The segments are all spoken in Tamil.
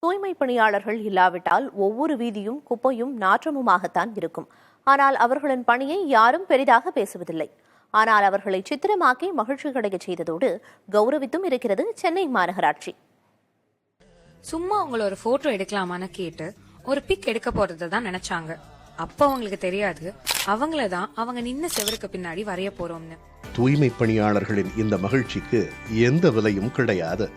தூய்மை பணியாளர்கள் இல்லாவிட்டால் ஒவ்வொரு வீதியும் குப்பையும் நாற்றமுமாகத்தான் இருக்கும். ஆனால் அவர்களின் பணியை யாரும் பெரிதாக பேசுவதில்லை. ஆனால் அவர்களை சித்திரமாக்கி மகிழ்ச்சி கிடைக்க செய்ததோடு கௌரவித்தும் இருக்கிறது சென்னை மாநகராட்சி. சும்மா உங்களை ஒரு போட்டோ எடுக்கலாமான்னு கேட்டு ஒரு பிக் எடுக்க போறதை தான் நினைச்சாங்க. அப்ப அவங்களுக்கு தெரியாது அவங்களதான் அவங்க நின்ன செவருக்கு பின்னாடி வரைய போறோம்னு. தூய்மை பணியாளர்களின் இந்த மகிழ்ச்சிக்கு எந்த விலையும் கிடையாது.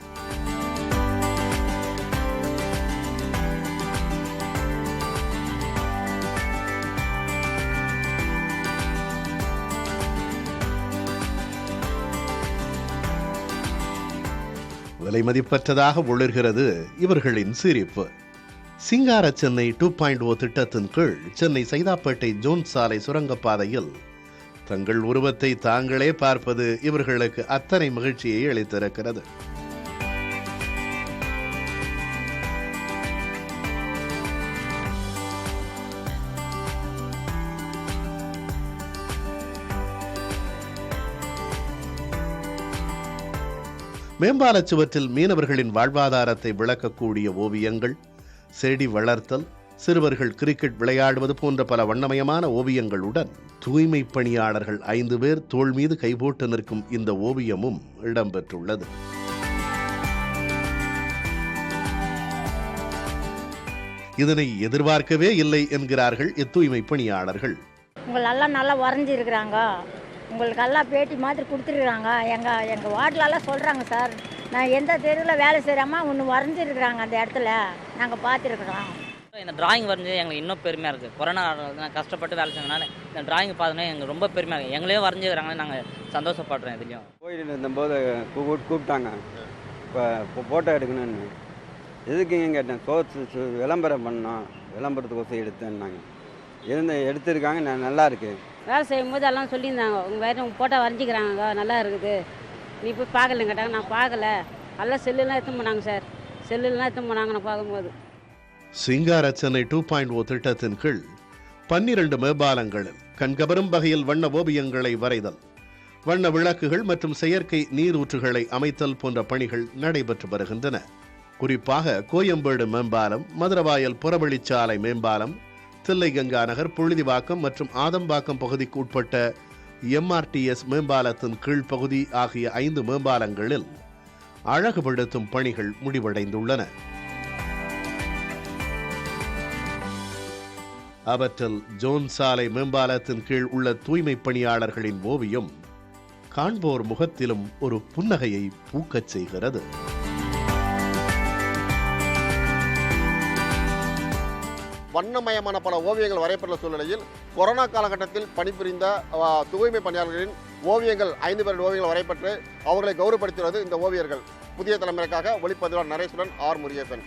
விலை மதிப்பற்றதாக ஒளிர்கிறது இவர்களின் சிரிப்பு. சிங்கார சென்னை 2.0 திட்டத்தின் கீழ் சென்னை சைதாப்பேட்டை ஜோன் சாலை சுரங்கப்பாதையில் தங்கள் உருவத்தை தாங்களே பார்ப்பது இவர்களுக்கு அத்தனை மகிழ்ச்சியை அளித்திருக்கிறது. மேம்பால சுவற்றில் மீனவர்களின் வாழ்வாதாரத்தை விளக்கக்கூடிய ஓவியங்கள், செடி வளர்த்தல், சிறுவர்கள் கிரிக்கெட் விளையாடுவது போன்ற பல வண்ணமயமான ஓவியங்களுடன் தூய்மை பணியாளர்கள் 5 பேர் தோள் மீது கைபோட்டு நிற்கும் இந்த ஓவியமும் இடம்பெற்றுள்ளது. இதனை எதிர்பார்க்கவே இல்லை என்கிறார்கள் இத்தூய்மை பணியாளர்கள். உங்களெல்லாம் நல்லா வரைஞ்சி இருக்கிறாங்க, உங்களுக்கு எல்லாம் பேட்டி மாதிரி கொடுத்துருக்குறாங்க. எங்கள் வார்டிலெல்லாம் சொல்கிறாங்க சார், நான் எந்த தெருவில் வேலை செய்கிறாமல் ஒன்று வரைஞ்சிருக்கிறாங்க, அந்த இடத்துல நாங்கள் பார்த்துருக்குறோம். இந்த டிராயிங் வரைஞ்சி எங்களுக்கு இன்னும் பெருமையாக இருக்குது. கொரோனா நான் கஷ்டப்பட்டு வேலை செஞ்சதுனால இந்த டிராயிங் பார்த்தோன்னா எங்களுக்கு ரொம்ப பெருமையாக இருக்குது. எங்களே வரைஞ்சிருக்கிறாங்கன்னு நாங்கள் சந்தோஷப்படுறோம். இதுலேயும் கோயில் இருந்தபோது கூப்பிட்டாங்க இப்போ ஃபோட்டோ எடுக்கணும்னு. எதுக்குங்க கேட்டேன், சோர்ஸ் விளம்பரம் பண்ணோம், விளம்பரத்துக்கோசம் எடுத்தேன்னாங்க. எடுத்திருக்காங்க, நல்லா இருக்குது. வேலை செய்யும் போது எல்லாம் சொல்லியிருந்தாங்க, உங்கள் வேறு உங்கள் ஃபோட்டோ வரைஞ்சிக்கிறாங்க, நல்லா இருக்குது, நீ போய் பார்க்கலன்னு கேட்டாங்க. நான் பார்க்கல, எல்லாம் செல்லுலாம் எடுத்து போனாங்க சார், செல்லுலாம் எடுத்து போனாங்க. நான் பார்க்கும்போது சிங்கார சென்னை 2.0 திட்டத்தின் கீழ் 12 மேம்பாலங்களில் கண்கவரும் வகையில் வண்ண ஓவியங்களை வரைதல், வண்ண விளக்குகள் மற்றும் செயற்கை நீரூற்றுகளை அமைத்தல் போன்ற பணிகள் நடைபெற்று வருகின்றன. குறிப்பாக கோயம்பேடு மேம்பாலம், மதுரவாயல் புறவழிச்சாலை மேம்பாலம், தில்லை கங்கா நகர், புழுதிவாக்கம் மற்றும் ஆதம்பாக்கம் பகுதிக்கு உட்பட்ட MRTS மேம்பாலத்தின் கீழ்ப்பகுதி ஆகிய 5 மேம்பாலங்களில் அழகுபடுத்தும் பணிகள் முடிவடைந்துள்ளன. அவற்றில் ஜோன் சாலை மேம்பாலத்தின் கீழ் உள்ள தூய்மை பணியாளர்களின் ஓவியம் காண்போர் முகத்திலும் ஒரு புன்னகையை பூக்கச் செய்கிறது. வண்ணமயமான பல ஓவியங்கள் வரையப்பட்ட சூழ்நிலையில் கொரோனா காலகட்டத்தில் பணிபுரிந்த தூய்மை பணியாளர்களின் ஓவியங்கள் 5 பேர் ஓவியங்கள் வரையப்பட்டு அவர்களை கௌரவப்படுத்துவது இந்த ஓவியர்கள். புதிய தலைமுறைக்காக ஒளிப்பதிவாளர் நரேசுடன், ஆர் முருகேசன்.